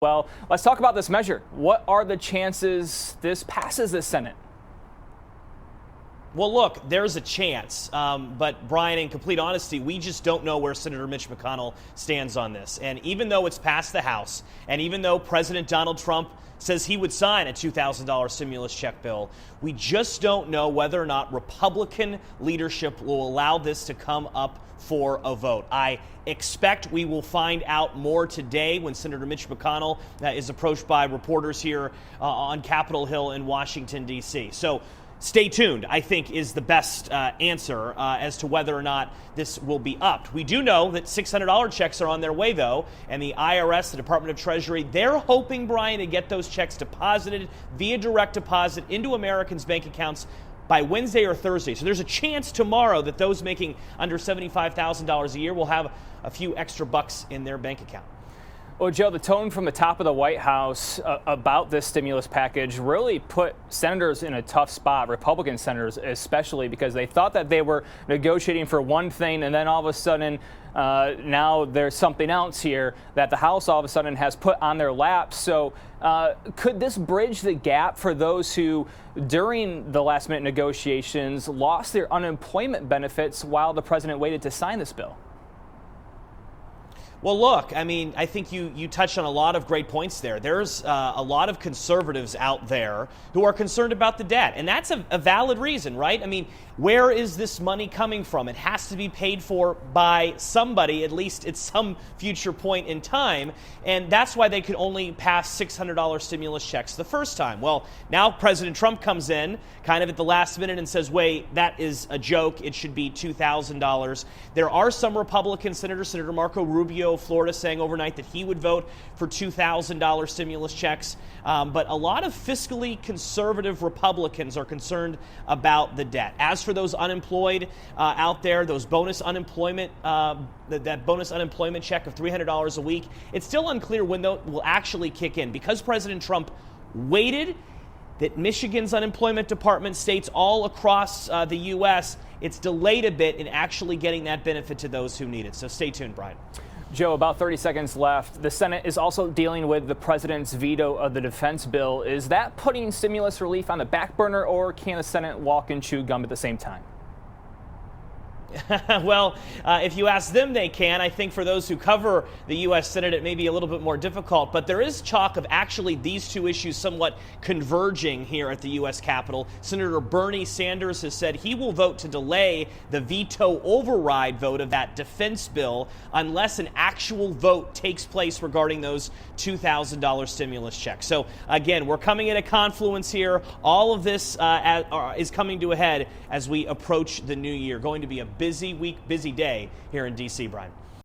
Well, let's talk about this measure. What are the chances this passes the Senate? Well, look, there's a chance. But, Brian, in complete honesty, we just don't know where Senator Mitch McConnell stands on this. And even though it's passed the House, and even though President Donald Trump says he would sign a $2,000 stimulus check bill, we just don't know whether or not Republican leadership will allow this to come up for a vote. I expect we will find out more today when Senator Mitch McConnell is approached by reporters here on Capitol Hill in Washington, D.C. So stay tuned, I think, is the best answer as to whether or not this will be upped. We do know that $600 checks are on their way, though, and the IRS, the Department of Treasury, they're hoping, Brian, to get those checks deposited via direct deposit into Americans' bank accounts by Wednesday or Thursday. So there's a chance tomorrow that those making under $75,000 a year will have a few extra bucks in their bank account. Well, Joe, the tone from the top of the White House about this stimulus package really put senators in a tough spot, Republican senators especially, because they thought that they were negotiating for one thing, and then all of a sudden now there's something else here that the House all of a sudden has put on their laps. So could this bridge the gap for those who, during the last-minute negotiations, lost their unemployment benefits while the president waited to sign this bill? Well, look, I mean, I think you touched on a lot of great points there. There's a lot of conservatives out there who are concerned about the debt, and that's a valid reason, right? I mean, where is this money coming from? It has to be paid for by somebody, at least at some future point in time, and that's why they could only pass $600 stimulus checks the first time. Well, now President Trump comes in kind of at the last minute and says, wait, that is a joke. It should be $2,000. There are some Republican senators, Senator Marco Rubio of Florida, saying overnight that he would vote for $2,000 stimulus checks. But a lot of fiscally conservative Republicans are concerned about the debt. As for those unemployed out there, those bonus unemployment, that bonus unemployment check of $300 a week, it's still unclear when that will actually kick in. Because President Trump waited, that Michigan's unemployment department, states all across the U.S., it's delayed a bit in actually getting that benefit to those who need it. So stay tuned, Brian. Joe, about 30 seconds left. The Senate is also dealing with the president's veto of the defense bill. Is that putting stimulus relief on the back burner, or can the Senate walk and chew gum at the same time? Well, if you ask them, they can. I think for those who cover the U.S. Senate, it may be a little bit more difficult. But there is talk of actually these two issues somewhat converging here at the U.S. Capitol. Senator Bernie Sanders has said he will vote to delay the veto override vote of that defense bill unless an actual vote takes place regarding those $2,000 stimulus checks. So, again, we're coming at a confluence here. All of this is coming to a head as we approach the new year. Going to be a busy week, busy day here in D.C., Brian.